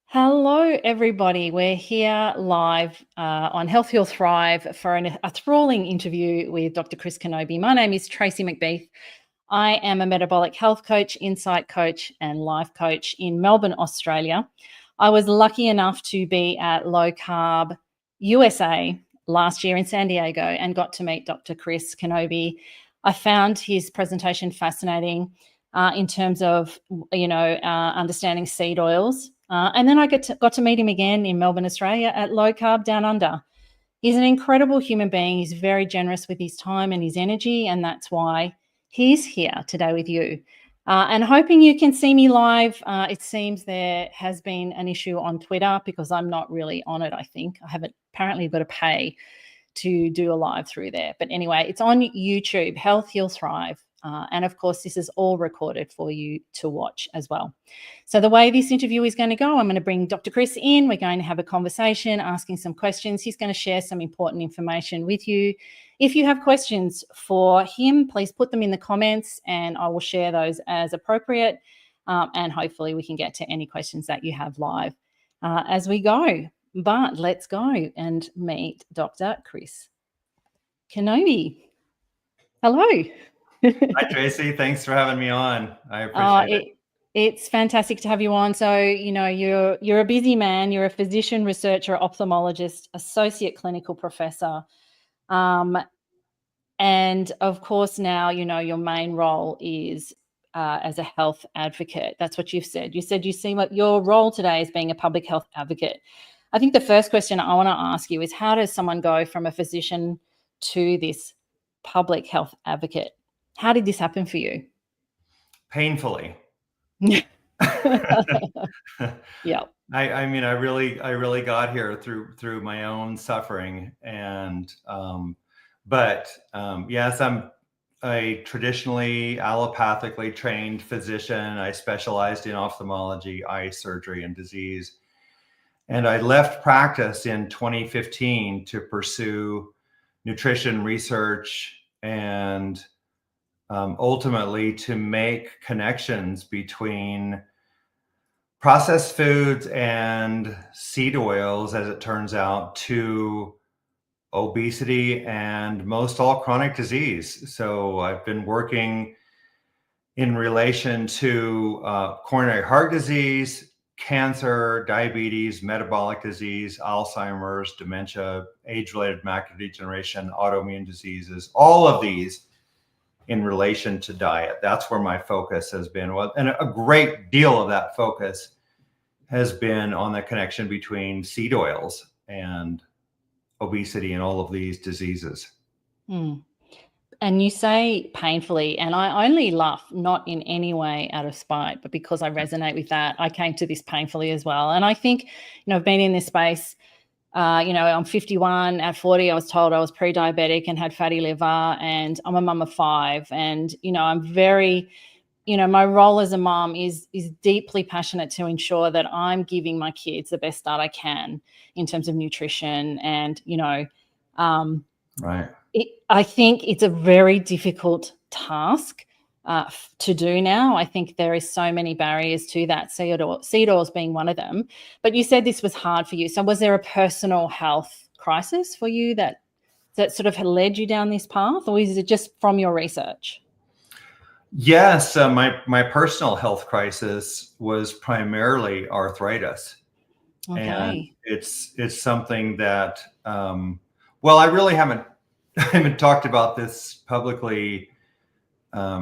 Hello, everybody. We're here live on Health You'll Thrive for a thrilling interview with Dr. Chris Knobbe. My name is Tracy McBeath. I am a metabolic health coach, insight coach, and life coach in Melbourne, Australia. I was lucky enough to be at Low Carb USA last year in San Diego and got to meet Dr. Chris Knobbe. I found his presentation fascinating in terms of, understanding seed oils. And then I got to meet him again in Melbourne, Australia at Low Carb Down Under. He's an incredible human being. He's very generous with his time and his energy, and that's why he's here today with you. And hoping you can see me live. It seems there has been an issue on Twitter because I'm not really on it, I think. I haven't apparently got to pay to do a live through there. But anyway, it's on YouTube, Health You'll Thrive. And of course, this is all recorded for you to watch as well. So the way this interview is going to go, I'm going to bring Dr. Chris in. We're going to have a conversation, asking some questions. He's going to share some important information with you. If you have questions for him, please put them in the comments and I will share those as appropriate. And hopefully we can get to any questions that you have live as we go. But let's go and meet Dr. Chris Knobbe. Hello. Hi, Tracy. Thanks for having me on. I appreciate it. It's fantastic to have you on. So, you're a busy man. You're a physician, researcher, ophthalmologist, associate clinical professor. And of course, now, your main role is as a health advocate. That's what you've said. You said you see what your role today is being a public health advocate. I think the first question I want to ask you is, how does someone go from a physician to this public health advocate? How did this happen for you? Painfully. Yeah. I mean, I really got here through my own suffering, and yes, I'm a traditionally allopathically trained physician. I specialized in ophthalmology, eye surgery, and disease. And I left practice in 2015 to pursue nutrition research and ultimately to make connections between processed foods and seed oils, as it turns out, to obesity and most all chronic disease. So I've been working in relation to coronary heart disease, cancer, diabetes, metabolic disease, Alzheimer's, dementia, age-related macular degeneration, autoimmune diseases, all of these in relation to diet. That's where my focus has been. And a great deal of that focus has been on the connection between seed oils and obesity and all of these diseases. And you say painfully, and I only laugh, not in any way out of spite, but because I resonate with that. I came to this painfully as well. And I think, I've been in this space. I'm 51. At 40, I was told I was pre-diabetic and had fatty liver, and I'm a mum of 5. And, I'm very, my role as a mom is deeply passionate to ensure that I'm giving my kids the best start I can in terms of nutrition. And, right. I think it's a very difficult task to do now. I think there is so many barriers to that, seed oils being one of them. But you said this was hard for you. So was there a personal health crisis for you that sort of led you down this path, or is it just from your research? Yes, my personal health crisis was primarily arthritis. Okay. And it's something that, I really haven't talked about this publicly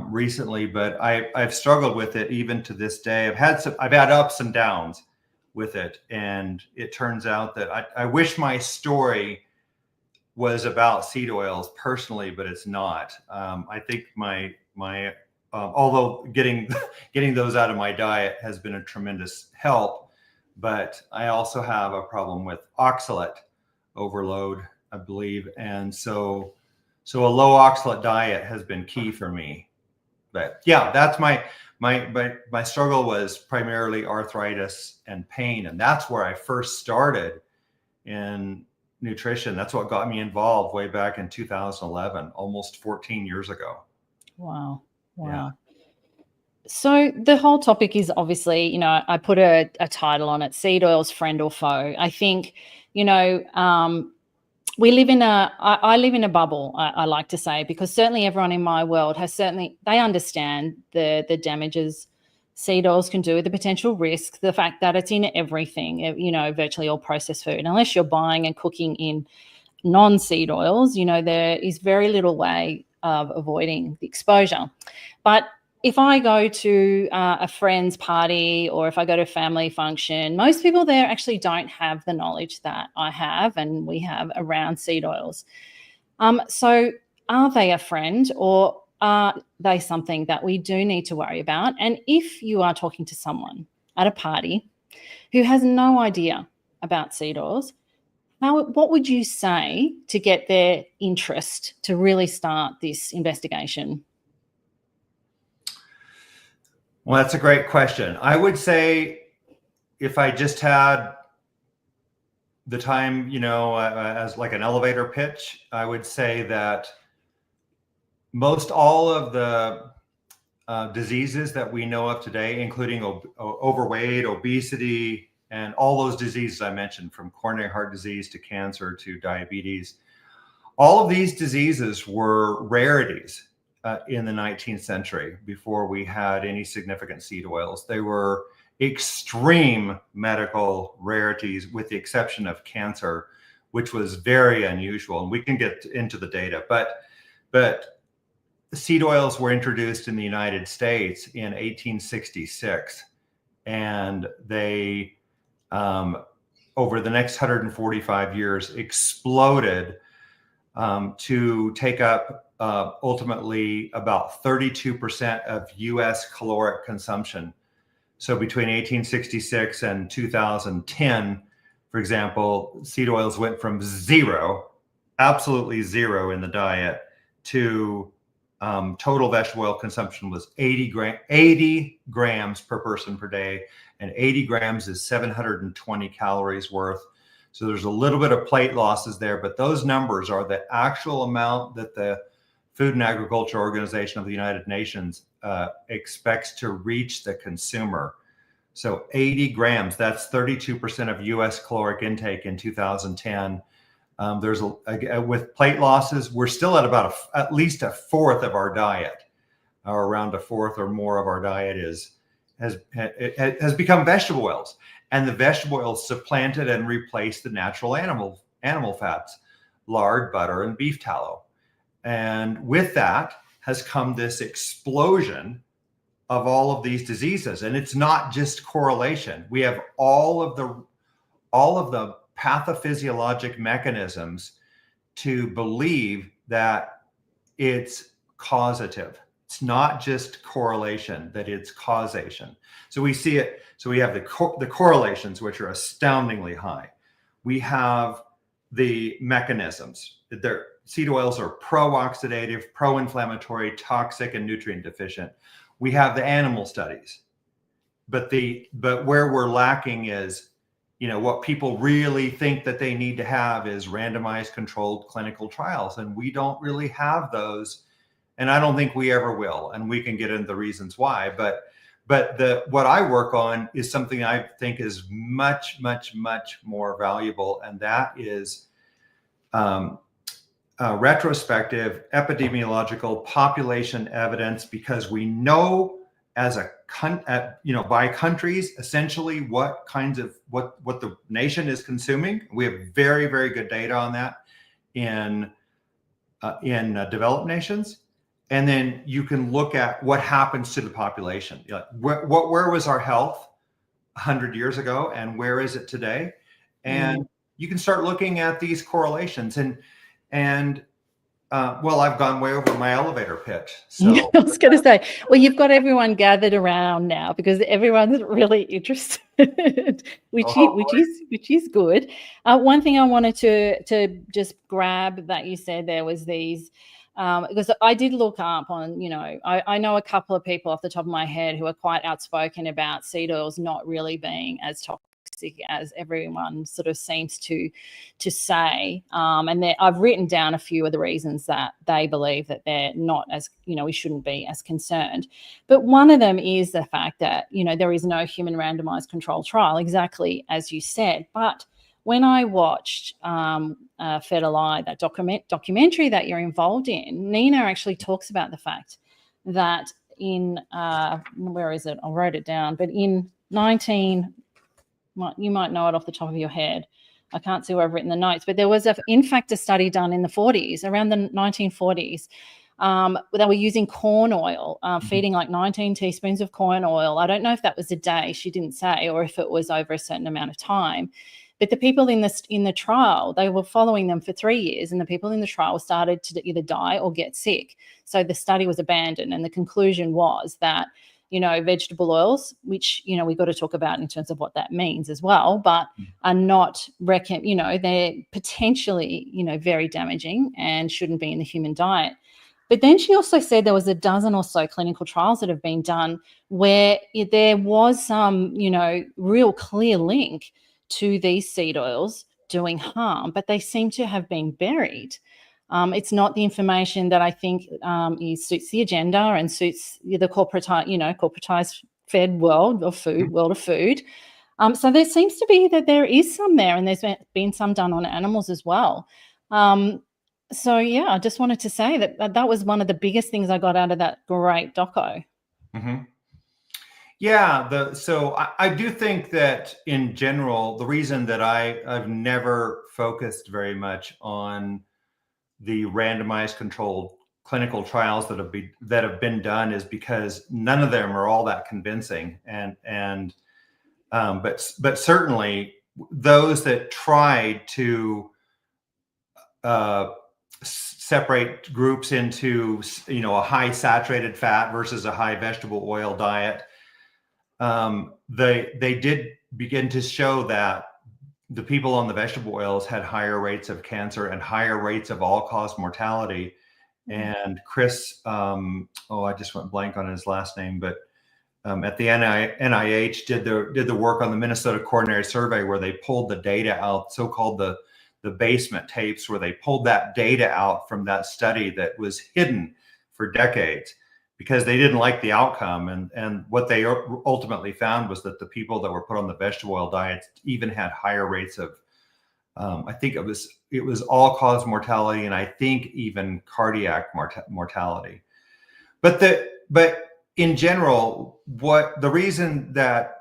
recently, but I've struggled with it even to this day. I've had ups and downs with it, and it turns out that I wish my story was about seed oils personally, but it's not. I think my although getting those out of my diet has been a tremendous help, but I also have a problem with oxalate overload, I believe, and so a low oxalate diet has been key for me. But yeah, that's my struggle was primarily arthritis and pain, and that's where I first started in nutrition. That's what got me involved way back in 2011, almost 14 years ago. Wow. Yeah. So the whole topic is obviously, I put a title on it, seed oils, friend or foe. I think, we live in I live in a bubble, I like to say, because certainly everyone in my world they understand the damages seed oils can do, the potential risk, the fact that it's in everything, virtually all processed food. Unless you're buying and cooking in non-seed oils, there is very little way of avoiding the exposure. But if I go to a friend's party or if I go to a family function, most people there actually don't have the knowledge that I have and we have around seed oils. So are they a friend, or are they something that we do need to worry about? And if you are talking to someone at a party who has no idea about seed oils, what would you say to get their interest to really start this investigation? Well, that's a great question. I would say if I just had the time, as like an elevator pitch, I would say that most all of the diseases that we know of today, including overweight, obesity, and all those diseases I mentioned, from coronary heart disease to cancer to diabetes, all of these diseases were rarities in the 19th century before we had any significant seed oils. They were extreme medical rarities, with the exception of cancer, which was very unusual. And we can get into the data, but seed oils were introduced in the United States in 1866, and they, over the next 145 years, exploded to take up ultimately about 32% of US caloric consumption. So between 1866 and 2010, for example, seed oils went from zero, absolutely zero in the diet, to total vegetable oil consumption was 80 grams per person per day, and 80 grams is 720 calories worth. So there's a little bit of plate losses there, but those numbers are the actual amount that the Food and Agriculture Organization of the United Nations expects to reach the consumer. So 80 grams, that's 32% of US caloric intake in 2010. With plate losses, we're still at about at least a fourth of our diet, or around a fourth or more of our diet has become vegetable oils, and the vegetable oils supplanted and replaced the natural animal fats, lard, butter, and beef tallow. And with that has come this explosion of all of these diseases. And it's not just correlation. We have all of the pathophysiologic mechanisms to believe that it's causative. It's not just correlation, that it's causation. So we see it. So we have the correlations, which are astoundingly high. We have the mechanisms. Seed oils are pro-oxidative, pro-inflammatory, toxic, and nutrient deficient. We have the animal studies, but where we're lacking is, what people really think that they need to have is randomized controlled clinical trials, and we don't really have those, and I don't think we ever will. And we can get into the reasons why, but what I work on is something I think is much, much, much more valuable, and that is retrospective epidemiological population evidence, because we know by countries essentially what the nation is consuming. We have very, very good data on that in developed nations. And then you can look at what happens to the population. Where was our health 100 years ago, and where is it today? And you can start looking at these correlations. Well, I've gone way over my elevator pitch. So I was going to say, well, you've got everyone gathered around now because everyone's really interested, which is good. One thing I wanted to just grab that you said there was these, because I did look up on, I know a couple of people off the top of my head who are quite outspoken about seed oils not really being as toxic toxic as everyone sort of seems to say. And I've written down a few of the reasons that they believe that they're not as, we shouldn't be as concerned. But one of them is the fact that, there is no human randomized controlled trial, exactly as you said. But when I watched Fed Alive, that documentary that you're involved in, Nina actually talks about the fact that in, where is it? I wrote it down, but in you might know it off the top of your head. I can't see where I've written the notes, but there was, in fact, a study done in the 40s, around the 1940s. They were using corn oil, feeding like 19 teaspoons of corn oil. I don't know if that was a day, she didn't say, or if it was over a certain amount of time. But the people in the trial, they were following them for 3 years, and the people in the trial started to either die or get sick. So the study was abandoned, and the conclusion was that, vegetable oils, which, we've got to talk about in terms of what that means as well, but are not they're potentially, very damaging and shouldn't be in the human diet. But then she also said there was a dozen or so clinical trials that have been done where there was some, real clear link to these seed oils doing harm, but they seem to have been buried. It's not the information that I think suits the agenda and suits the corporatized fed world of food. So there seems to be that there is some there, and there's been some done on animals as well. So yeah, I just wanted to say that was one of the biggest things I got out of that great doco. Mm-hmm. Yeah, so I do think that in general, the reason that I've never focused very much on the randomized controlled clinical trials that have been done is because none of them are all that convincing, but certainly those that tried to separate groups into a high saturated fat versus a high vegetable oil diet, they did begin to show that the people on the vegetable oils had higher rates of cancer and higher rates of all-cause mortality. And Chris, I just went blank on his last name, but at the NIH did the work on the Minnesota Coronary Survey, where they pulled the data out, so-called the basement tapes, where they pulled that data out from that study that was hidden for decades because they didn't like the outcome. And what they ultimately found was that the people that were put on the vegetable oil diets even had higher rates of, I think it was all-cause mortality, and I think even cardiac mortality. But in general, the reason that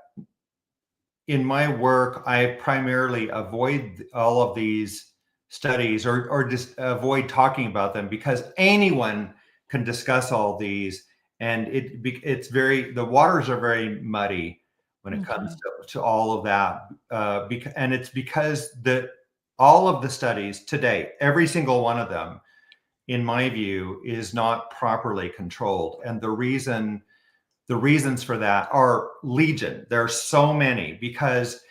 in my work I primarily avoid all of these studies or just avoid talking about them, because anyone can discuss all these, and the waters are very muddy when it comes to all of that, and it's because all of the studies today, every single one of them, in my view, is not properly controlled. And the reasons for that are legion. There are so many, because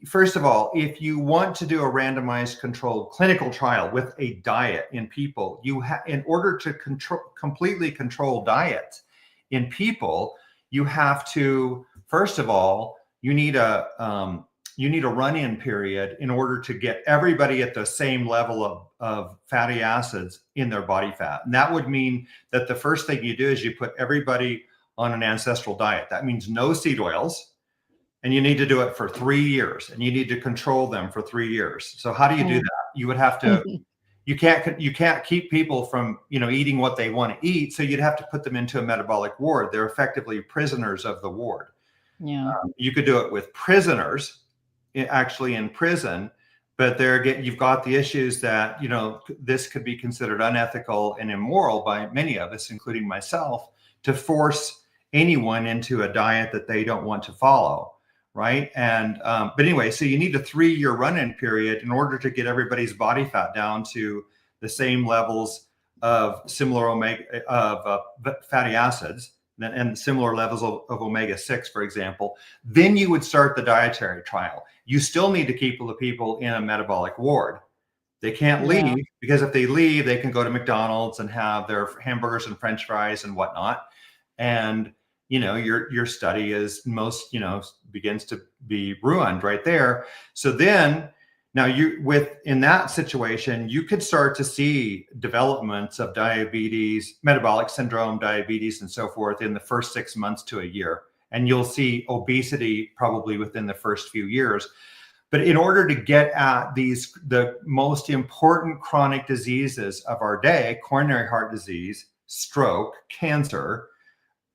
first of all, if you want to do a randomized controlled clinical trial with a diet in people, in order to completely control diets in people, you have to, first of all, you need a run-in period in order to get everybody at the same level of fatty acids in their body fat. And that would mean that the first thing you do is you put everybody on an ancestral diet. That means no seed oils, and you need to do it for 3 years, and you need to control them for 3 years. So how do you do that? You would have to, you can't keep people from, eating what they want to eat. So you'd have to put them into a metabolic ward. They're effectively prisoners of the ward. Yeah. You could do it with prisoners, actually in prison, but you've got the issues that, this could be considered unethical and immoral by many of us, including myself, to force anyone into a diet that they don't want to follow. Right. And, but anyway, so you need a 3-year run-in period in order to get everybody's body fat down to the same levels of similar fatty acids and similar levels of omega-6, for example. Then you would start the dietary trial. You still need to keep the people in a metabolic ward. They can't leave, because if they leave, they can go to McDonald's and have their hamburgers and French fries and whatnot. And your study is most, begins to be ruined right there. So then now in that situation, you could start to see developments of diabetes, metabolic syndrome, diabetes, and so forth in the first 6 months to a year. And you'll see obesity probably within the first few years. But in order to get at the most important chronic diseases of our day, coronary heart disease, stroke, cancer,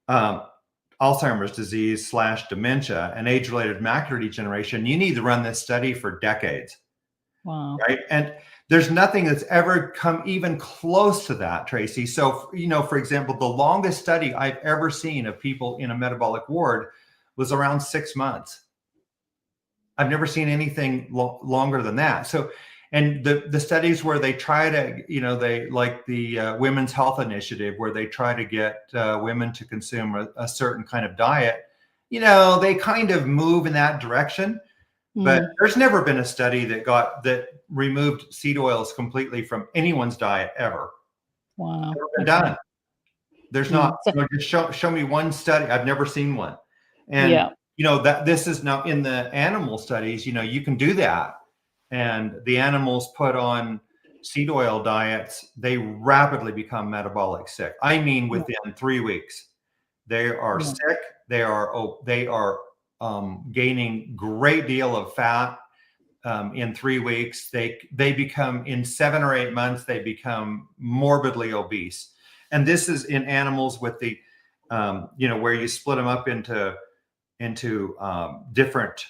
Alzheimer's disease / dementia, and age-related macular degeneration, you need to run this study for decades. Wow. Right. And there's nothing that's ever come even close to that, Tracy. So, for example, the longest study I've ever seen of people in a metabolic ward was around 6 months. I've never seen anything longer than that. So, and the studies where they try to, they like the Women's Health Initiative, where they try to get women to consume a certain kind of diet, they kind of move in that direction. But there's never been a study that removed seed oils completely from anyone's diet ever. Wow. Never been done. There's not. Just show me one study. I've never seen one. And that this is now in the animal studies. You can do that, and the animals put on seed oil diets, they rapidly become metabolic sick. I mean, within 3 weeks, they are sick. They are gaining great deal of fat in 3 weeks. They become, in 7 or 8 months, they become morbidly obese. And this is in animals with the, where you split them up into different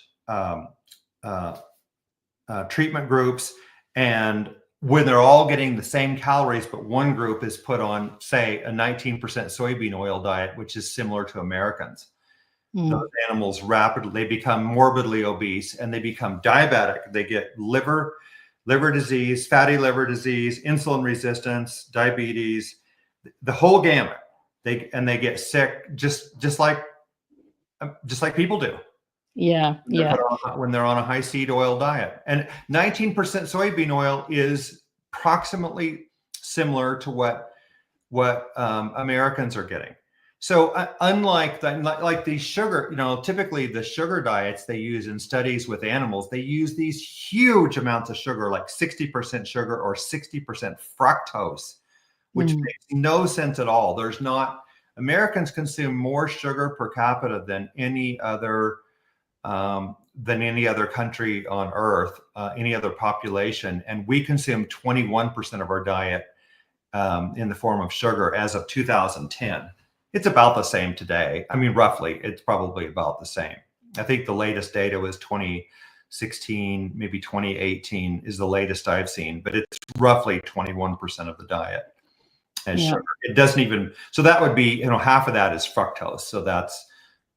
treatment groups. And when they're all getting the same calories, but one group is put on, say, a 19% soybean oil diet, which is similar to Americans. Those animals they become morbidly obese, and they become diabetic. They get liver disease, fatty liver disease, insulin resistance, diabetes, the whole gamut. They get sick just like people do. When they're on a high seed oil diet. And 19% soybean oil is approximately similar to what Americans are getting. So unlike like these sugar, typically the sugar diets they use in studies with animals, they use these huge amounts of sugar, like 60% sugar or 60% fructose, which makes no sense at all. Americans consume more sugar per capita than any other country on earth, any other population. And we consume 21% of our diet in the form of sugar as of 2010. It's about the same today. I mean, roughly, it's probably about the same. I think the latest data was 2016, maybe 2018 is the latest I've seen, but it's roughly 21% of the diet as sugar. It doesn't even, so that would be, half of that is fructose. So that's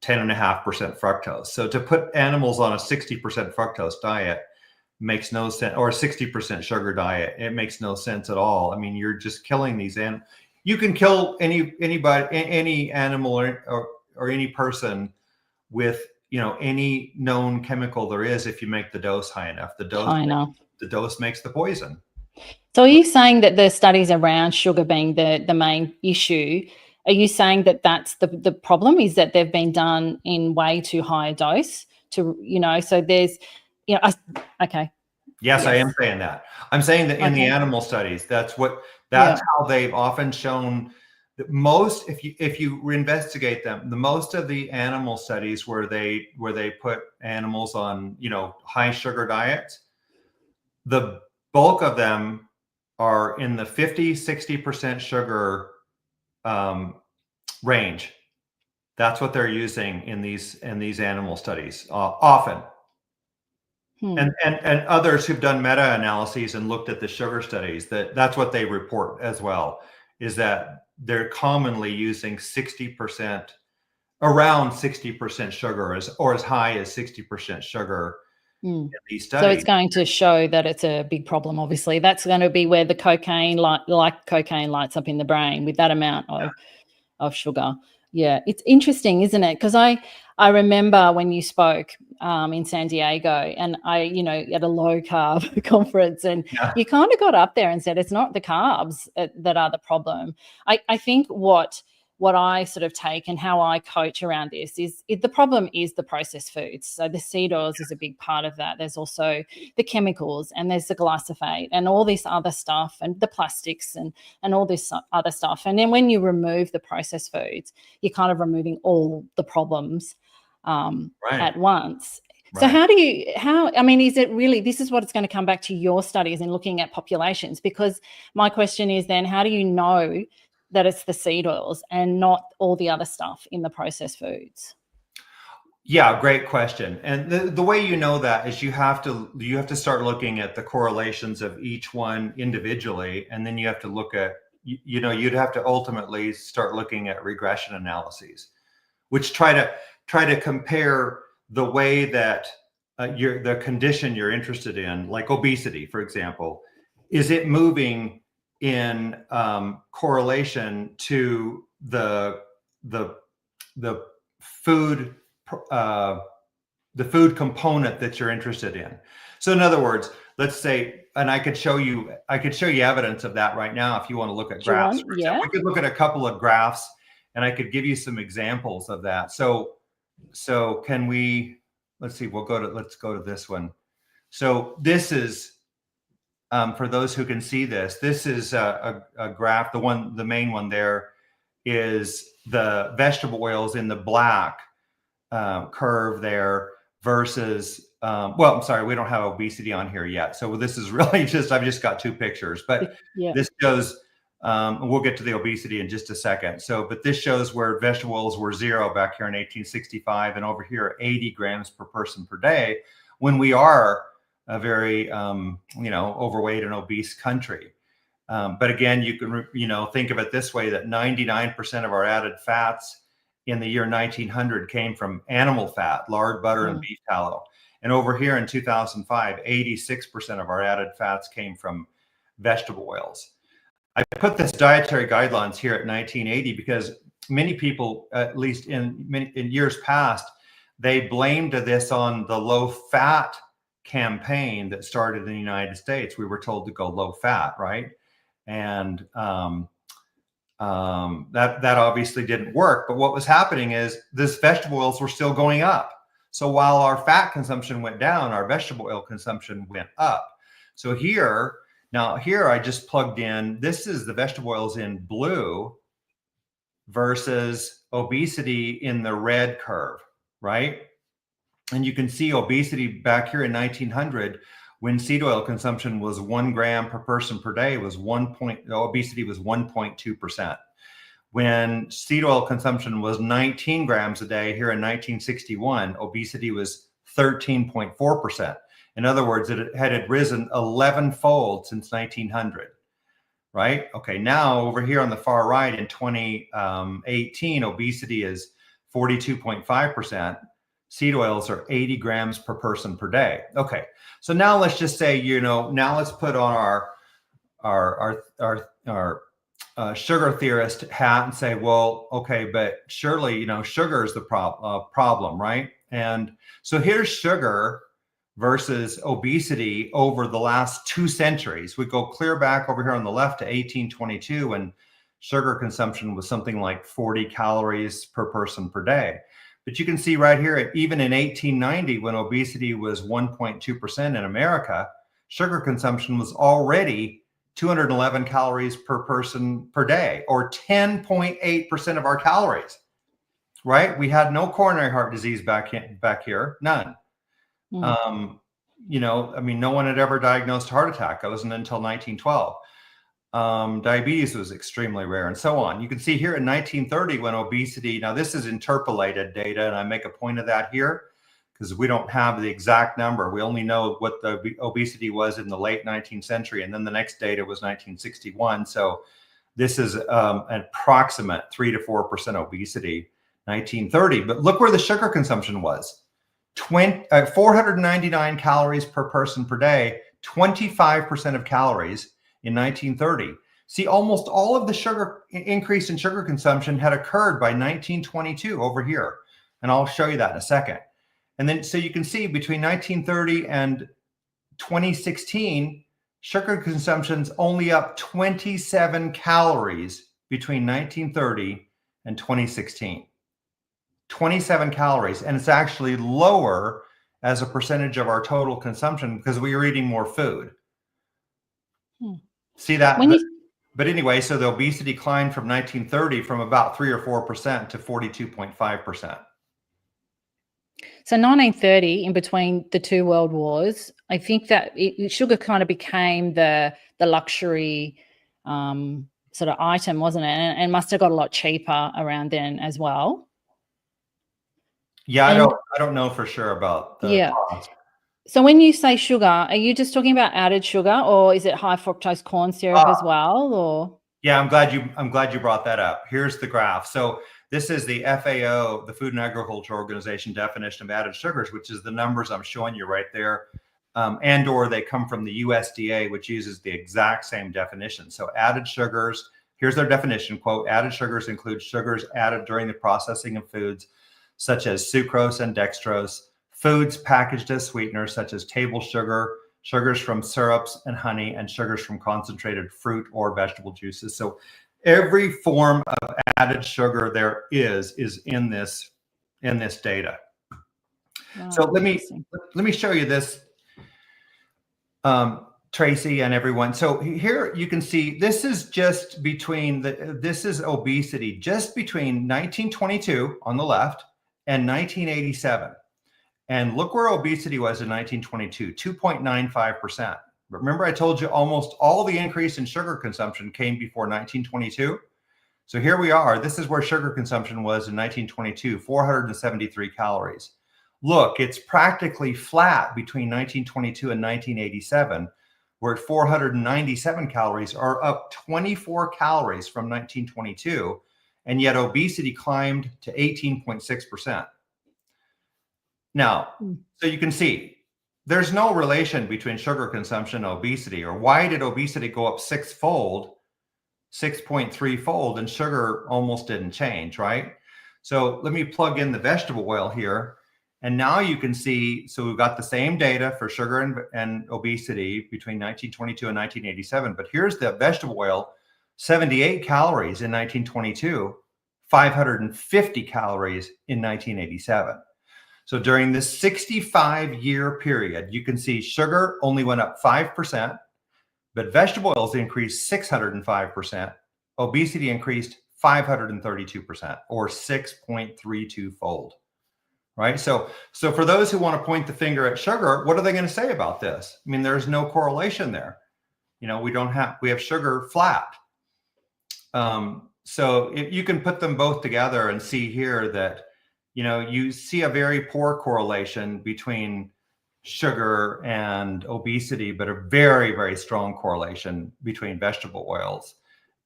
10.5% fructose. So to put animals on a 60% fructose diet makes no sense, or a 60% sugar diet, it makes no sense at all. I mean, you're just killing these animals. You can kill anybody, any animal or any person with, any known chemical there is if you make the dose high enough. The dose makes the poison. So are you saying that the studies around sugar being the main issue, are you saying that that's the problem, is that they've been done in way too high a dose to, so there's, okay. Yes, I am saying that. I'm saying that in the animal studies, that's how they've often shown that most, if you investigate them, the most of the animal studies where they put animals on, high sugar diets, the bulk of them are in the 50-60% sugar range. That's what they're using in these animal studies often. And others who've done meta-analyses and looked at the sugar studies, that's what they report as well, is that they're commonly using around 60% sugar, or as high as 60% sugar in these studies. So it's going to show that it's a big problem, obviously. That's going to be where the cocaine lights up in the brain with that amount of sugar. Yeah, it's interesting, isn't it? Because I remember when you spoke in San Diego, and I, at a low carb conference, and you kind of got up there and said it's not the carbs that are the problem. I think what what I sort of take and how I coach around this is the problem is the processed foods. So the seed oils is a big part of that. There's also the chemicals, and there's the glyphosate and all this other stuff, and the plastics and all this other stuff. And then when you remove the processed foods, you're kind of removing all the problems at once. So I mean, is it really, this is what it's going to come back to your studies and looking at populations? Because my question is then, how do you know that it's the seed oils and not all the other stuff in the processed foods? Yeah, great question. And the way you know that is you have to start looking at the correlations of each one individually, and then you have to look at, you'd have to ultimately start looking at regression analyses, which try to compare the way that the condition you're interested in, like obesity, for example, is it moving in correlation to the food component that you're interested in. So in other words, let's say, and I could show you evidence of that right now if you want to look at graphs. Yeah. We could look at a couple of graphs and I could give you some examples of that. So can we, let's see, let's go to this one. So this is, for those who can see this is a graph. The main one there is the vegetable oils in the black curve there versus, well, I'm sorry, we don't have obesity on here yet. So this is really I've just got two pictures, but this shows, we'll get to the obesity in just a second. So, but this shows where vegetable oils were 0 back here in 1865 and over here 80 grams per person per day when we are a very, overweight and obese country. But again, you can, think of it this way, that 99% of our added fats in the year 1900 came from animal fat, lard, butter, and beef tallow. And over here in 2005, 86% of our added fats came from vegetable oils. I put this dietary guidelines here at 1980 because many people, at least in years past, they blamed this on the low fat campaign that started in the United States. We were told to go low fat, right? And that obviously didn't work. But what was happening is these vegetable oils were still going up. So while our fat consumption went down, our vegetable oil consumption went up. So here I just plugged in, this is the vegetable oils in blue versus obesity in the red curve, right? And you can see obesity back here in 1900, when seed oil consumption was 1 gram per person per day, obesity was 1.2%. When seed oil consumption was 19 grams a day here in 1961, obesity was 13.4%. In other words, it had risen 11-fold since 1900, right? Okay, now over here on the far right in 2018, obesity is 42.5%. Seed oils are 80 grams per person per day. Okay, so now let's just say, now let's put on our sugar theorist hat and say, well, okay, but surely, sugar is the problem, right? And so here's sugar versus obesity over the last 2 centuries. We go clear back over here on the left to 1822 when sugar consumption was something like 40 calories per person per day. But you can see right here, even in 1890, when obesity was 1.2% in America, sugar consumption was already 211 calories per person per day, or 10.8% of our calories, right? We had no coronary heart disease back here, none. No one had ever diagnosed a heart attack. It wasn't until 1912. Diabetes was extremely rare, and so on. You can see here in 1930 when obesity, now this is interpolated data, and I make a point of that here because we don't have the exact number. We only know what the obesity was in the late 19th century, and then the next data was 1961. So this is an approximate 3 to 4% obesity, 1930. But look where the sugar consumption was. 499 calories per person per day, 25% of calories in 1930. See, almost all of the sugar increase in sugar consumption had occurred by 1922 over here. And I'll show you that in a second. And then, so you can see between 1930 and 2016, sugar consumption's only up 27 calories between 1930 in 2016. 27 calories. And it's actually lower as a percentage of our total consumption because we are eating more food. See that? But anyway, so the obesity climbed from 1930 from about 3 or 4% to 42.5%. So 1930, in between the two world wars, I think that sugar kind of became the luxury sort of item, wasn't it? And must have got a lot cheaper around then as well. Yeah, I don't know for sure about the cost. So when you say sugar, are you just talking about added sugar, or is it high fructose corn syrup as well? Or yeah, I'm glad you brought that up. Here's the graph. So this is the FAO, the Food and Agriculture Organization definition of added sugars, which is the numbers I'm showing you right there, and or they come from the USDA, which uses the exact same definition. So added sugars, here's their definition, quote, added sugars include sugars added during the processing of foods such as sucrose and dextrose, foods packaged as sweeteners such as table sugar, sugars from syrups and honey, and sugars from concentrated fruit or vegetable juices. So every form of added sugar there is in this data. Wow, so let me show you this, Tracy and everyone. So here you can see this is just between this is obesity just between 1922 on the left and 1987. And look where obesity was in 1922, 2.95%. Remember I told you almost all the increase in sugar consumption came before 1922? So here we are. This is where sugar consumption was in 1922, 473 calories. Look, it's practically flat between 1922 and 1987. We're at 497 calories, or up 24 calories from 1922. And yet obesity climbed to 18.6%. Now, so you can see there's no relation between sugar consumption and obesity. Or why did obesity go up 6.3-fold, and sugar almost didn't change, right? So let me plug in the vegetable oil here. And now you can see, so we've got the same data for sugar and obesity between 1922 and 1987. But here's the vegetable oil, 78 calories in 1922, 550 calories in 1987. So during this 65-year period, you can see sugar only went up 5%, but vegetable oils increased 605%. Obesity increased 532%, or 6.32-fold, right? So for those who want to point the finger at sugar, what are they going to say about this? I mean, there's no correlation there. You know, we have sugar flat. So if you can put them both together and see here that, you know, you see a very poor correlation between sugar and obesity, but a very, very strong correlation between vegetable oils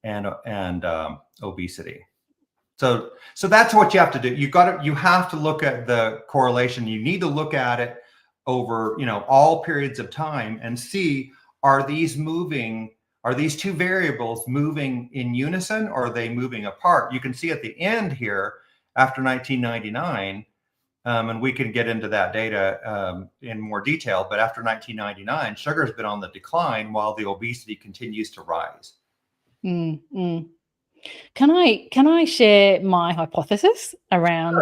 and obesity. So that's what you have to do. You have to look at the correlation. You need to look at it over, you know, all periods of time and see, are these two variables moving in unison, or are they moving apart? You can see at the end here, after 1999, and we can get into that data in more detail, but after 1999, sugar has been on the decline while the obesity continues to rise. Can I share my hypothesis around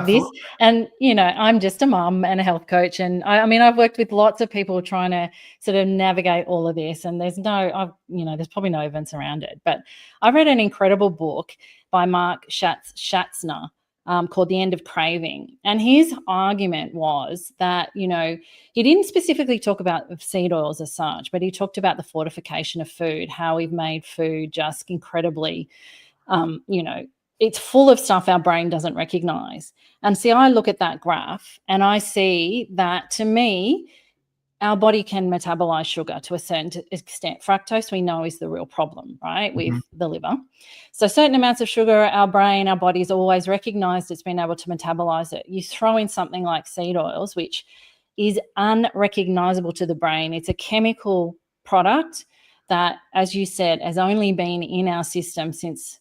this? And, you know, I'm just a mum and a health coach. And I mean, I've worked with lots of people trying to sort of navigate all of this, and there's probably no evidence around it. But I read an incredible book by Mark Schatzner called The End of Craving. And his argument was that, you know, he didn't specifically talk about seed oils as such, but he talked about the fortification of food, how we've made food just incredibly, you know, it's full of stuff our brain doesn't recognize. And see, I look at that graph and I see that, to me, our body can metabolize sugar to a certain extent. Fructose, we know, is the real problem, right, with the liver. So certain amounts of sugar, our brain, our body's always recognized it's been able to metabolize it. You throw in something like seed oils, which is unrecognizable to the brain. It's a chemical product that, as you said, has only been in our system since,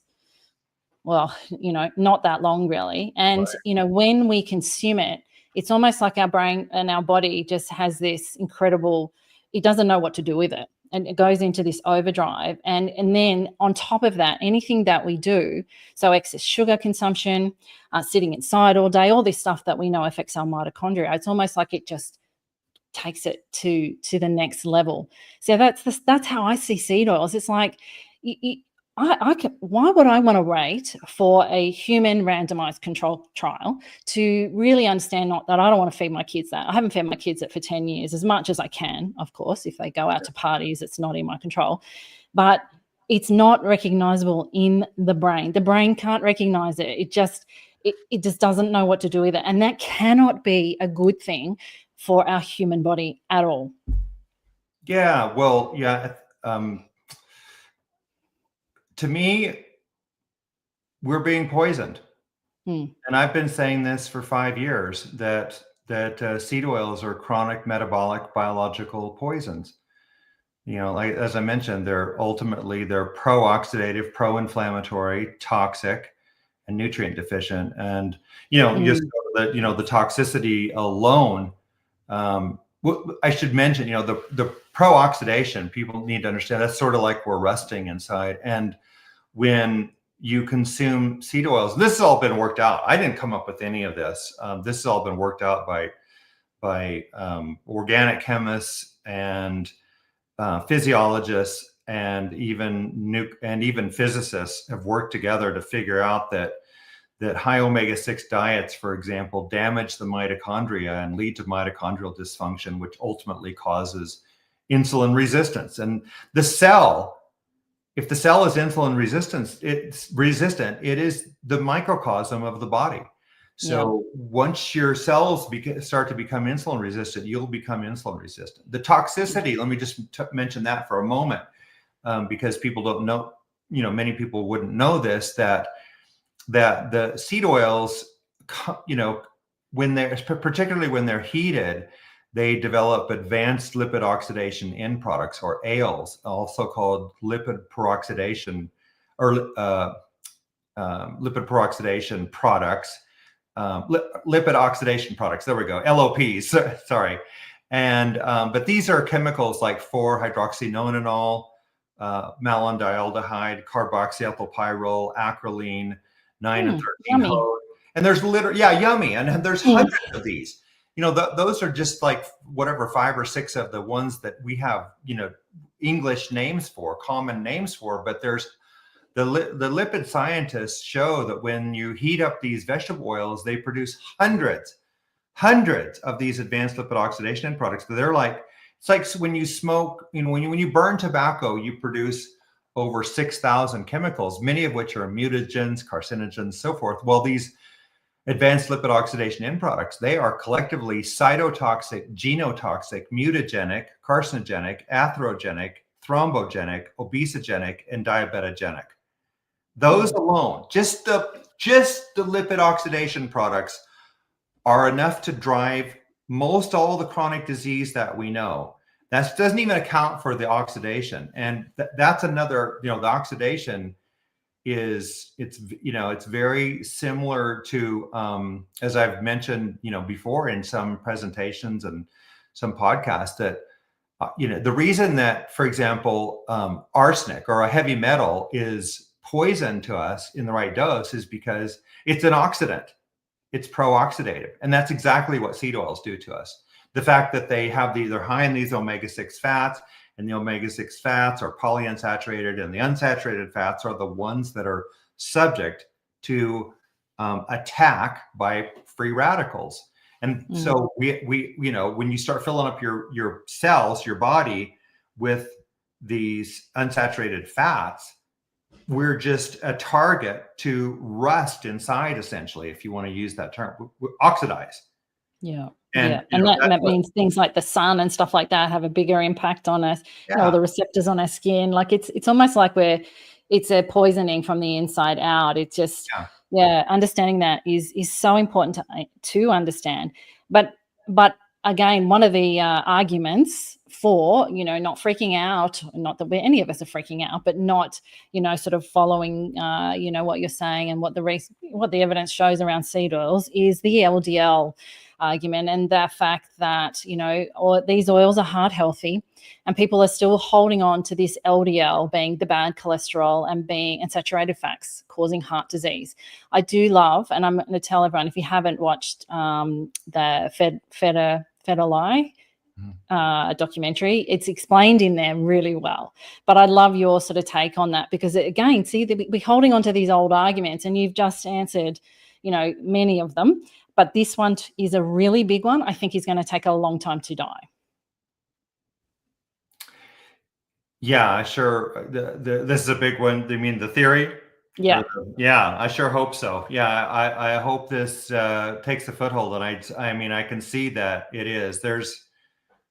well, you know, not that long really. And, you know, when we consume it, it's almost like our brain and our body just has this incredible, it doesn't know what to do with it. and it goes into this overdrive. And then on top of that, anything that we do, so excess sugar consumption, sitting inside all day, all this stuff that we know affects our mitochondria, it's almost like it just takes it to the next level. So that's how I see seed oils. It's like, why would I want to wait for a human randomized control trial to really understand not that I don't want to feed my kids that. I haven't fed my kids it for 10 years, as much as I can, of course. If they go out to parties, it's not in my control. But it's not recognizable in the brain. The brain can't recognize it. It just doesn't know what to do with it. And that cannot be a good thing for our human body at all. Yeah, well, yeah. To me, we're being poisoned. And I've been saying this for 5 years, that seed oils are chronic metabolic biological poisons. Like, as I mentioned, they're pro-oxidative, pro-inflammatory, toxic, and nutrient deficient. And, just the toxicity alone, I should mention, the pro-oxidation, people need to understand, that's sort of like we're rusting inside. And when you consume seed oils, this has all been worked out. I didn't come up with any of this. This has all been worked out by organic chemists and physiologists, and even physicists have worked together to figure out that high omega-6 diets, for example, damage the mitochondria and lead to mitochondrial dysfunction, which ultimately causes insulin resistance. And if the cell is insulin resistant, it is the microcosm of the body. So once your cells start to become insulin resistant, you'll become insulin resistant. The toxicity, let me just mention that for a moment, because people don't know, many people wouldn't know this, that the seed oils, particularly when they're heated, they develop advanced lipid oxidation end products, or ALs, also called lipid peroxidation products. Lipid oxidation products. There we go. LOPs. Sorry. And but these are chemicals like 4-hydroxynonenal, malondialdehyde, carboxyethylpyrrole, acrolein, 9 and 13. And there's yummy. And there's hundreds of these. Those are just like whatever 5 or 6 of the ones that we have, English names for, common names for. But there's the lipid scientists show that when you heat up these vegetable oils, they produce hundreds of these advanced lipid oxidation end products. But it's like when you smoke, when you burn tobacco, you produce over 6,000 chemicals, many of which are mutagens, carcinogens, so forth. Well, these advanced lipid oxidation end products, they are collectively cytotoxic, genotoxic, mutagenic, carcinogenic, atherogenic, thrombogenic, obesogenic, and diabetogenic. Those alone, just the lipid oxidation products, are enough to drive most all the chronic disease that we know. That doesn't even account for the oxidation, and that's another. The oxidation it's very similar to, as I've mentioned, before in some presentations and some podcasts, that the reason that, for example, arsenic or a heavy metal is poison to us in the right dose is because it's an oxidant. It's pro-oxidative, and that's exactly what seed oils do to us. The fact that they're high in these omega-6 fats, and the omega-6 fats are polyunsaturated, and the unsaturated fats are the ones that are subject to attack by free radicals. And so we when you start filling up your cells, your body, with these unsaturated fats, we're just a target to rust inside, essentially, if you want to use that term, oxidize. Yeah. And that means things like the sun and stuff like that have a bigger impact on us, all the receptors on our skin. Like it's almost like it's a poisoning from the inside out. It's just, understanding that is so important to understand. But again, one of the arguments for, not freaking out, not that any of us are freaking out, but not, sort of following, what you're saying and what the evidence shows around seed oils, is the LDL argument, and the fact that, these oils are heart healthy, and people are still holding on to this LDL being the bad cholesterol and saturated fats causing heart disease. I do love, and I'm going to tell everyone, if you haven't watched the Federline documentary, it's explained in there really well. But I love your sort of take on that, because again, see, we're holding on to these old arguments, and you've just answered, many of them. But this one is a really big one. I think is going to take a long time to die. Yeah, sure. This is a big one. You mean the theory? Yeah. Yeah, I sure hope so. Yeah, I hope this takes a foothold, and I can see that it is.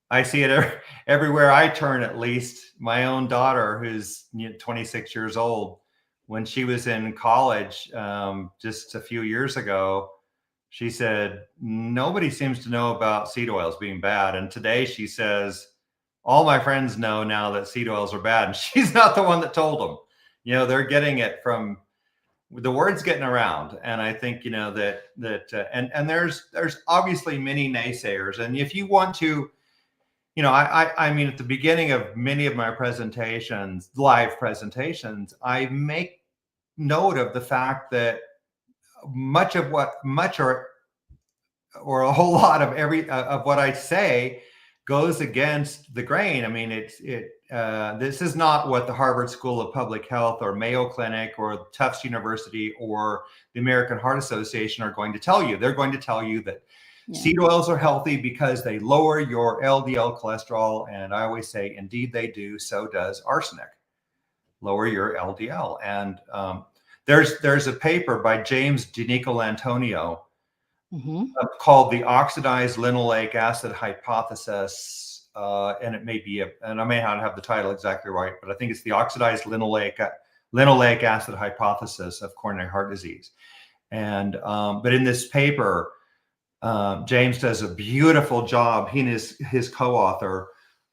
I see it everywhere I turn. At least my own daughter, who's 26 years old, when she was in college just a few years ago, she said, nobody seems to know about seed oils being bad. And today she says, all my friends know now that seed oils are bad. And she's not the one that told them. They're getting it from the word's getting around. And I think, and there's obviously many naysayers. And if you want to, I mean, at the beginning of many of my presentations, live presentations, I make note of the fact that much or a whole lot of what I say goes against the grain. I mean, this is not what the Harvard School of Public Health or Mayo Clinic or Tufts University or the American Heart Association are going to tell you. They're going to tell you that seed oils are healthy because they lower your LDL cholesterol. And I always say, indeed they do. So does arsenic. Lower your LDL. And there's a paper by James DiNicolantonio called the oxidized linoleic acid hypothesis. And it may be, and I may not have the title exactly right, but I think it's the oxidized linoleic acid hypothesis of coronary heart disease. And but in this paper, James does a beautiful job, he and his co-author,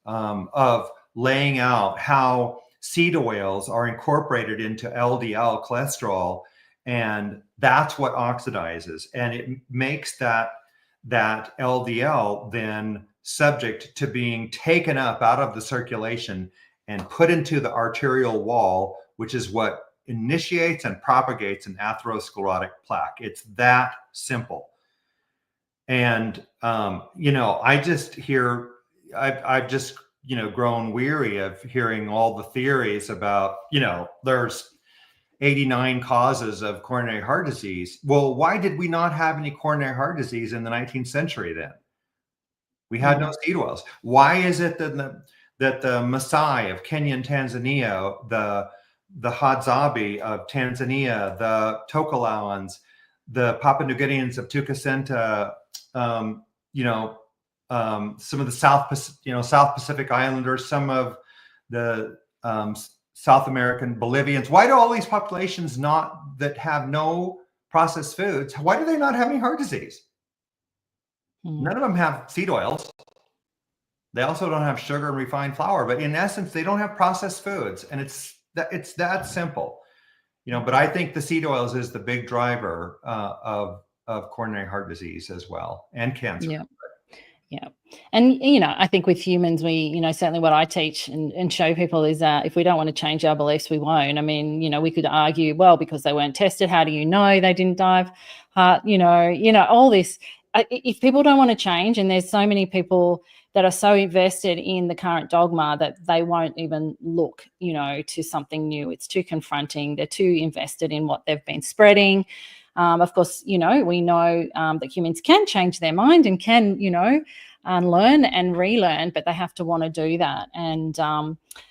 of laying out how seed oils are incorporated into LDL cholesterol, and that's what oxidizes, and it makes that LDL then subject to being taken up out of the circulation and put into the arterial wall, which is what initiates and propagates an atherosclerotic plaque. It's that simple. And, I just hear, I've just, grown weary of hearing all the theories about, there's 89 causes of coronary heart disease. Well, why did we not have any coronary heart disease in the 19th century then? We had no seed oils. Why is it that the Maasai of Kenya and Tanzania, the Hadzabe of Tanzania, the Tokelauans, the Papua New Guineans of Tucacenta, some of the South Pacific Islanders, some of the South American Bolivians. Why do all these populations that have no processed foods, why do they not have any heart disease? None of them have seed oils. They also don't have sugar and refined flour, but in essence, they don't have processed foods. And it's that simple. But I think the seed oils is the big driver of coronary heart disease as well, and cancer. Yeah. And, I think with humans, we, certainly what I teach and show people is that if we don't want to change our beliefs, we won't. I mean, we could argue, well, because they weren't tested, how do you know they didn't die of heart? All this. If people don't want to change, and there's so many people that are so invested in the current dogma that they won't even look, to something new. It's too confronting. They're too invested in what they've been spreading. Of course, we know that humans can change their mind and can, learn and relearn, but they have to want to do that. And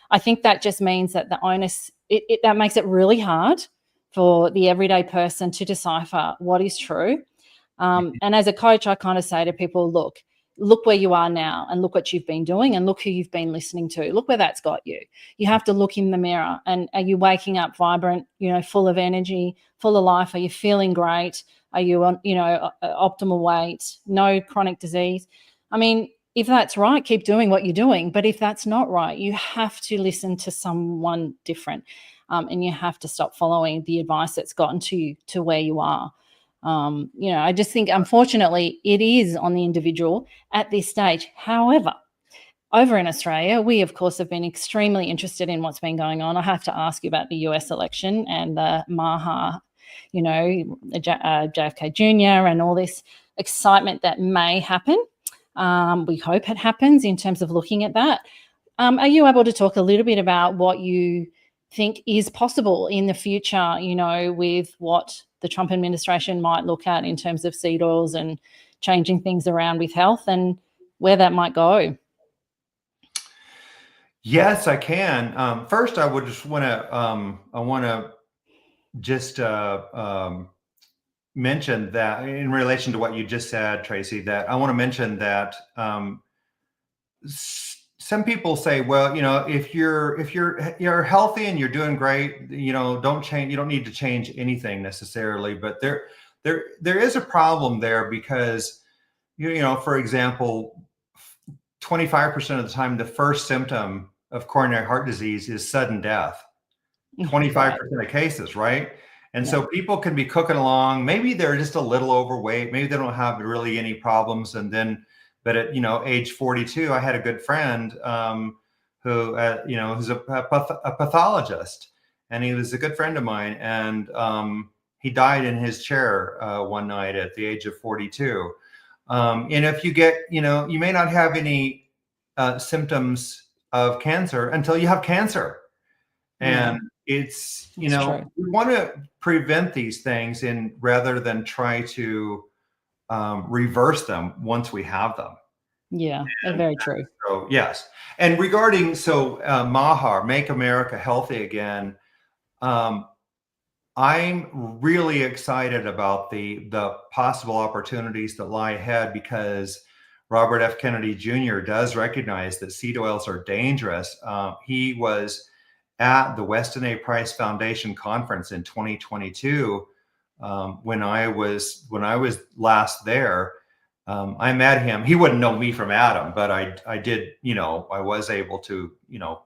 I think that just means that the onus, that makes it really hard for the everyday person to decipher what is true. And as a coach, I kind of say to people, look where you are now, and look what you've been doing, and look who you've been listening to. Look where that's got you. You have to look in the mirror, and are you waking up vibrant, full of energy, full of life? Are you feeling great? Are you on, optimal weight, no chronic disease? I mean, if that's right, keep doing what you're doing. But if that's not right, you have to listen to someone different, and you have to stop following the advice that's gotten to you to where you are. I just think, unfortunately, it is on the individual at this stage. However, over in Australia, we, of course, have been extremely interested in what's been going on. I have to ask you about the US election and the Maha, JFK Jr. and all this excitement that may happen. We hope it happens in terms of looking at that. Are you able to talk a little bit about what you think is possible in the future, with what the Trump administration might look at in terms of seed oils and changing things around with health and where that might go? Yes, I can. First, I would just want to just mention that in relation to what you just said, Tracy, that I want to mention that some people say, well, if you're healthy and you're doing great, don't change. You don't need to change anything necessarily. But there is a problem there because, for example, 25% of the time, the first symptom of coronary heart disease is sudden death. 25% of cases, right? And so people can be cooking along. Maybe they're just a little overweight. Maybe they don't have really any problems. And then, but at age 42, I had a good friend who who's a pathologist, and he was a good friend of mine. And he died in his chair one night at the age of 42. And if you get, you may not have any symptoms of cancer until you have cancer. And it's, we want to prevent these things rather than try to reverse them once we have them. Yeah, very true. So, yes. And regarding, MAHA, Make America Healthy Again, I'm really excited about the possible opportunities that lie ahead, because Robert F. Kennedy Jr. does recognize that seed oils are dangerous. He was at the Weston A. Price Foundation conference in 2022 when I was last there. I met him. He wouldn't know me from Adam, but I did. I was able to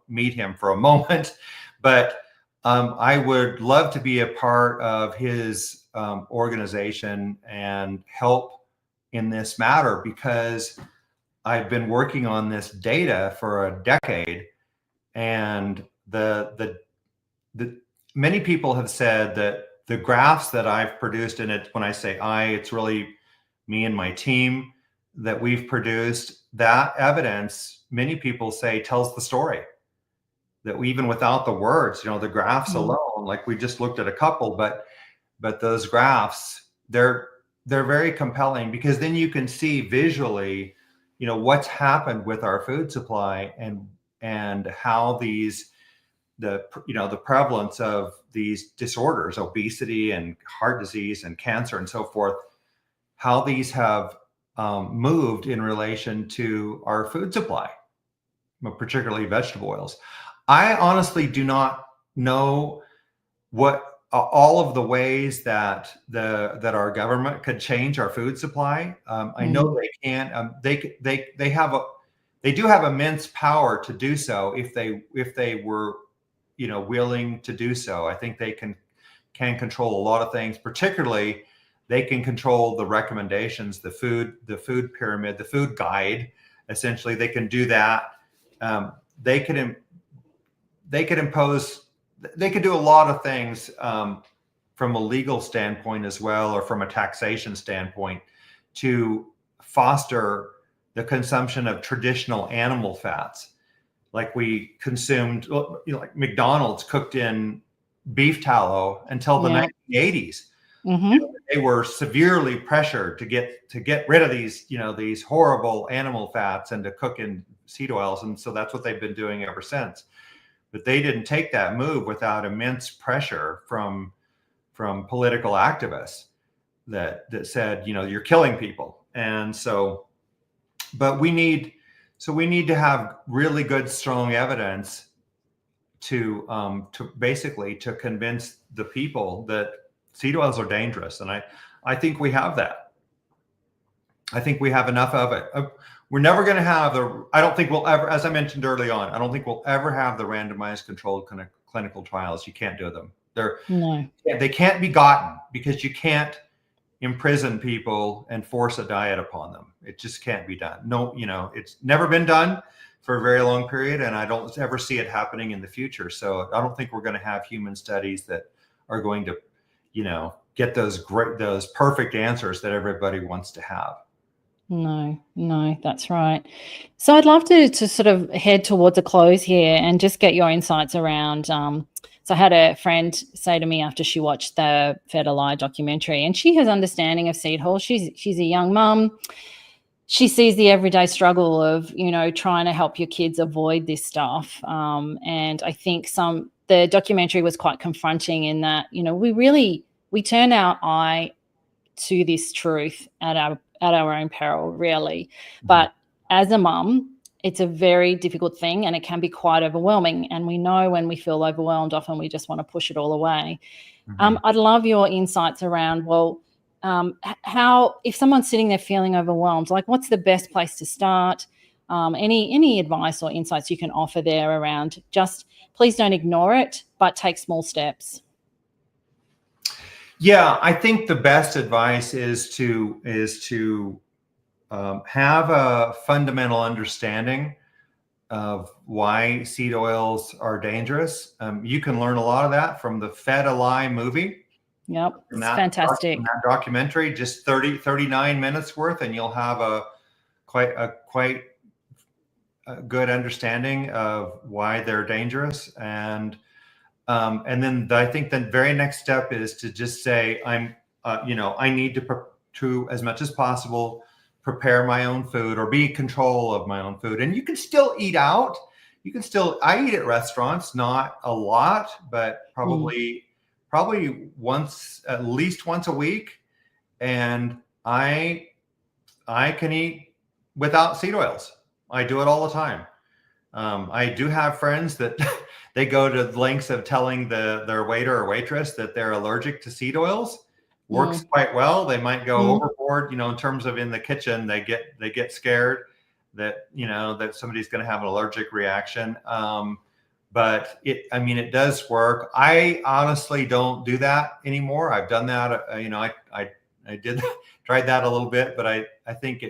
meet him for a moment. But I would love to be a part of his organization and help in this matter, because I've been working on this data for a decade, and the many people have said that the graphs that I've produced, and when I say it's really me and my team that we've produced, that evidence, many people say, tells the story. That even without the words, the graphs alone, like we just looked at a couple, but those graphs, they're very compelling, because then you can see visually, what's happened with our food supply and how the prevalence of these disorders, obesity and heart disease and cancer and so forth, how these have moved in relation to our food supply, particularly vegetable oils. I honestly do not know what all of the ways that our government could change our food supply. I know they can. They do have immense power to do so if they were willing to do so. I think they can control a lot of things. Particularly, they can control the recommendations, the food pyramid, the food guide. Essentially, they can do that. They could impose, they could do a lot of things from a legal standpoint as well, or from a taxation standpoint, to foster the consumption of traditional animal fats. Like we consumed, like McDonald's cooked in beef tallow until the 1980s. They were severely pressured to get rid of these horrible animal fats and to cook in seed oils. And so that's what they've been doing ever since. But they didn't take that move without immense pressure from political activists that said, you're killing people. And so, but we need to have really good, strong evidence to basically to convince the people that seed oils are dangerous. And I think we have that. I think we have enough of it. We're never going to have I don't think we'll ever, as I mentioned early on, I don't think we'll ever have the randomized controlled clinical trials. You can't do them. They can't be gotten, because you can't, imprison people and force a diet upon them. It just can't be done. No, it's never been done for a very long period, and I don't ever see it happening in the future. So I don't think we're going to have human studies that are going to, get those perfect answers that everybody wants to have. No, that's right. So I'd love to sort of head towards a close here and just get your insights around. So I had a friend say to me after she watched the Fed Alive documentary, and she has understanding of seed halls. She's a young mum. She sees the everyday struggle of, trying to help your kids avoid this stuff. And I think the documentary was quite confronting in that, we turn our eye to this truth at our own peril, really. But as a mum, it's a very difficult thing, and it can be quite overwhelming. And we know when we feel overwhelmed, often we just want to push it all away. I'd love your insights around, how, if someone's sitting there feeling overwhelmed, like what's the best place to start? Any advice or insights you can offer there around just please don't ignore it, but take small steps. Yeah, I think the best advice is to have a fundamental understanding of why seed oils are dangerous. You can learn a lot of that from the Fed Alive movie. Yep, it's fantastic. That documentary, just 39 minutes worth, and you'll have quite a good understanding of why they're dangerous. And then I think the very next step is to just say, I need to, as much as possible, prepare my own food or be in control of my own food. And you can still eat out. I eat at restaurants, not a lot, but probably at least once a week. And I can eat without seed oils. I do it all the time. I do have friends that they go to lengths of telling their waiter or waitress that they're allergic to seed oils. Works quite well. They might go overboard, in terms of in the kitchen, they get scared that, that somebody's going to have an allergic reaction. But it does work. I honestly don't do that anymore. I've done that. I did tried that a little bit, but I think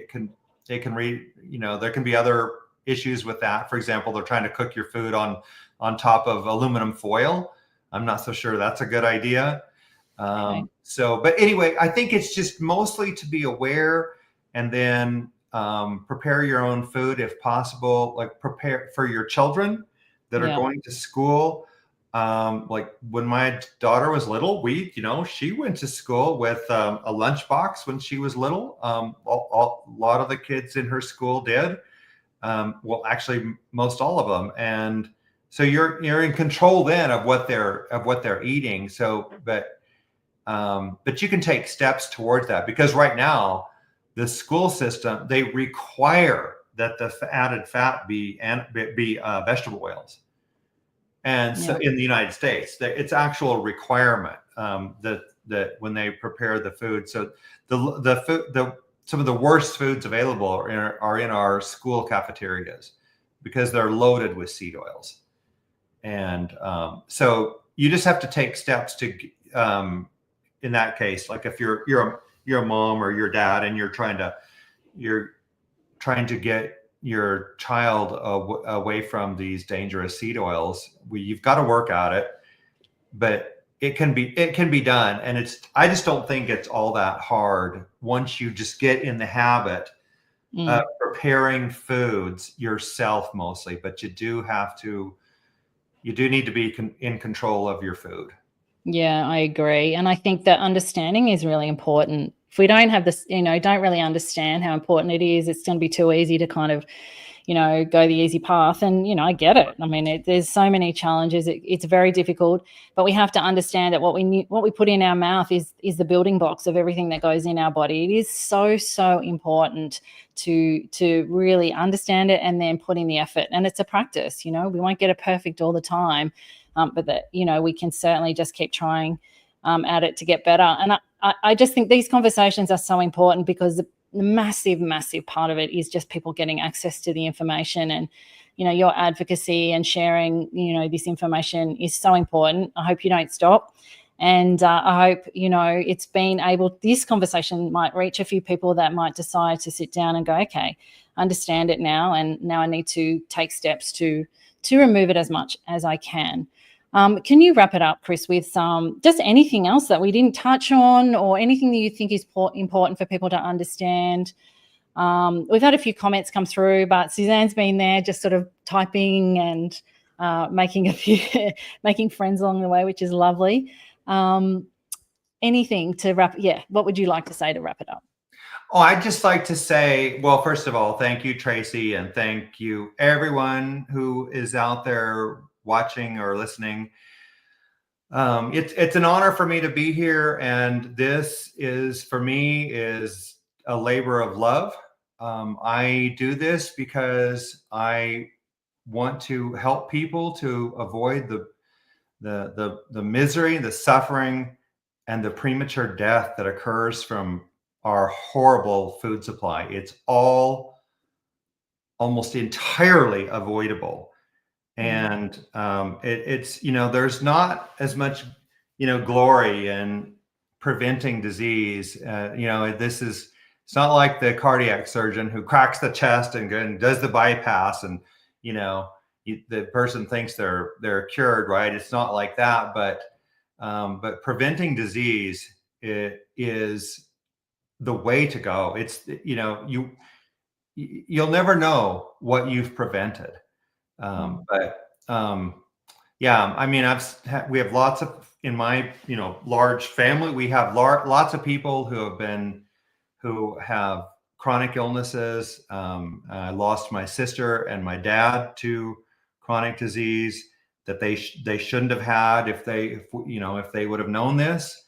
there can be other issues with that. For example, they're trying to cook your food on top of aluminum foil. I'm not so sure that's a good idea. Okay. But anyway, I think it's just mostly to be aware, and then prepare your own food if possible. Like prepare for your children that are going to school. Like when my daughter was little, she went to school with a lunchbox when she was little. A lot of the kids in her school did. Actually, most all of them. And so you're in control then of what they're eating. So, but you can take steps towards that, because right now the school system, they require that the added fat be vegetable oils. And so in the United States, it's actual requirement that when they prepare the food. So some of the worst foods available are in our school cafeterias because they're loaded with seed oils. And so you just have to take steps to, in that case, like if you're a mom or your dad and you're trying to get your child away from these dangerous seed oils, you've got to work at it, but it can be done. And I just don't think it's all that hard once you just get in the habit of preparing foods yourself mostly, but you do need to be in control of your food. Yeah, I agree. And I think that understanding is really important. If we don't have this, don't really understand how important it is, it's going to be too easy to kind of, go the easy path. And, I get it. I mean, there's so many challenges. It's very difficult, but we have to understand that what we put in our mouth is the building blocks of everything that goes in our body. It is so, so important to really understand it and then put in the effort. And it's a practice, we won't get it perfect all the time. But that, we can certainly just keep trying at it to get better. And I just think these conversations are so important, because the massive, massive part of it is just people getting access to the information. And, your advocacy and sharing, this information is so important. I hope you don't stop. And I hope, it's been able, this conversation might reach a few people that might decide to sit down and go, okay, I understand it now, and now I need to take steps to remove it as much as I can. Can you wrap it up, Chris, with just anything else that we didn't touch on, or anything that you think is important for people to understand? We've had a few comments come through, but Suzanne's been there just sort of typing and making making friends along the way, which is lovely. Anything to wrap? Yeah. What would you like to say to wrap it up? Oh, I'd just like to say, well, first of all, thank you, Tracy, and thank you everyone who is out there watching or listening. It's an honor for me to be here, and this is, for me, is a labor of love. I do this because I want to help people to avoid the misery, the suffering, and the premature death that occurs from our horrible food supply. It's all almost entirely avoidable. And it's, there's not as much, glory in preventing disease. It's not like the cardiac surgeon who cracks the chest and does the bypass, and, the person thinks they're cured, right? It's not like that, but preventing disease is the way to go. It's, you'll never know what you've prevented. Yeah, I mean, we have lots of, in my, large family, we have lots of people who have chronic illnesses. I lost my sister and my dad to chronic disease that they shouldn't have had if they would have known this.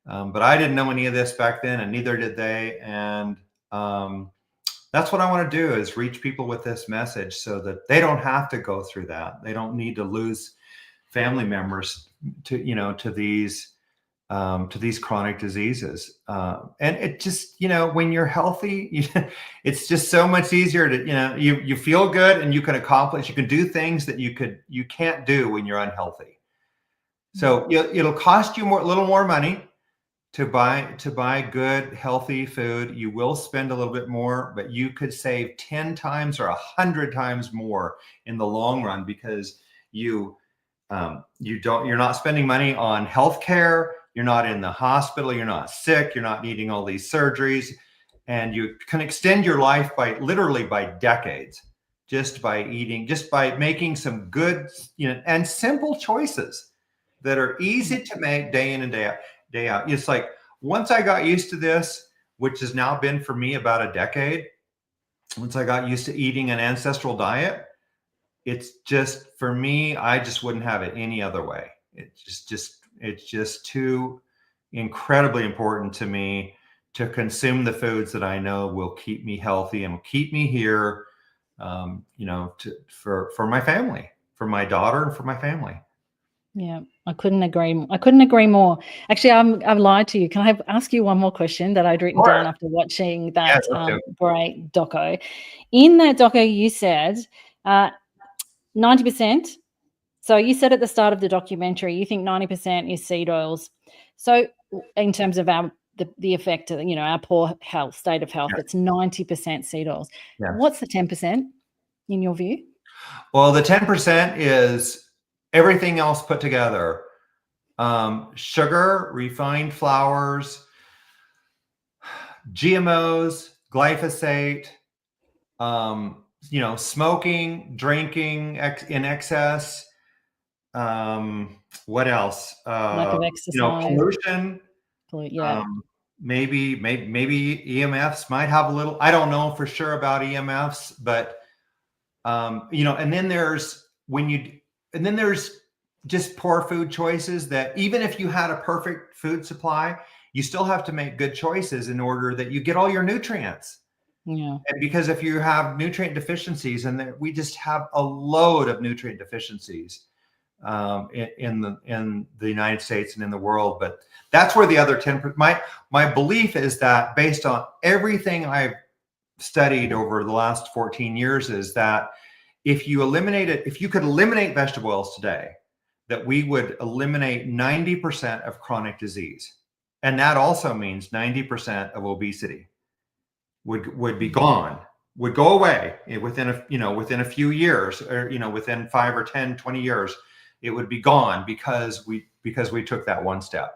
But I didn't know any of this back then, and neither did they. And that's what I want to do, is reach people with this message so that they don't have to go through that. They don't need to lose family members to these chronic diseases. And it just, when you're healthy, it's just so much easier to, you feel good, and you can do things that you can't do when you're unhealthy. So it'll cost you a little more money to buy good, healthy food. You will spend a little bit more, but you could save 10 times or 100 times more in the long run, because you're not spending money on healthcare. You're not in the hospital. You're not sick. You're not needing all these surgeries, and you can extend your life literally by decades, just by eating, just by making some good, and simple choices that are easy to make day in and day out. It's like, once I got used to this, which has now been for me about a decade, once I got used to eating an ancestral diet, it's just, for me, I just wouldn't have it any other way. It's just too incredibly important to me to consume the foods that I know will keep me healthy and will keep me here, for my family, for my daughter, and for my family. Yeah, I couldn't agree more. Actually, I've lied to you. Can I ask you one more question that I'd written down after watching that great doco? In that doco, you said 90%. So you said at the start of the documentary, you think 90% is seed oils. So in terms of the effect of, our poor state of health, it's 90% seed oils. Yeah. What's the 10% in your view? Well, the 10% is everything else put together. Sugar, refined flours, GMOs, glyphosate, smoking, drinking in excess. What else? Lack of exercise. Pollution. Maybe EMFs might have a little. I don't know for sure about EMFs, but and then there's just poor food choices that, even if you had a perfect food supply, you still have to make good choices in order that you get all your nutrients. Yeah. And because if you have nutrient deficiencies, and we just have a load of nutrient deficiencies in the United States and in the world, but that's where the other 10%. My belief is that, based on everything I've studied over the last 14 years, is that if you could eliminate vegetable oils today, that we would eliminate 90% of chronic disease. And that also means 90% of obesity would be gone, would go away within a few years, or within 5 or 10, 20 years, it would be gone because we took that one step.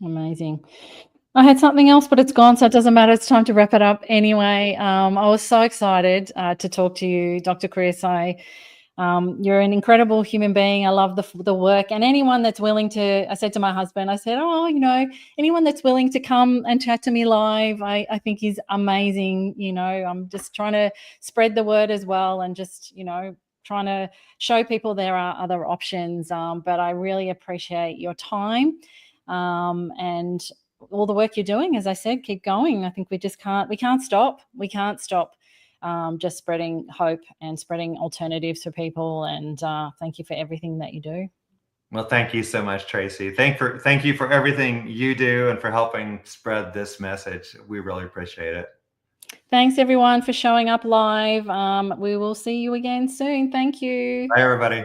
Amazing. I had something else, but it's gone, so it doesn't matter. It's time to wrap it up anyway. I was so excited to talk to you, Dr. Chris. You're an incredible human being. I love the work, and anyone that's willing to, I said to my husband, I said, anyone that's willing to come and chat to me live, I think is amazing. I'm just trying to spread the word as well, and just, trying to show people there are other options. But I really appreciate your time and all the work you're doing. As I said, keep going. I think we can't stop. We can't stop. Just spreading hope and spreading alternatives for people. And thank you for everything that you do. Well, thank you so much, Tracy. Thank you for everything you do and for helping spread this message. We really appreciate it. Thanks, everyone, for showing up live. We will see you again soon. Thank you. Bye, everybody.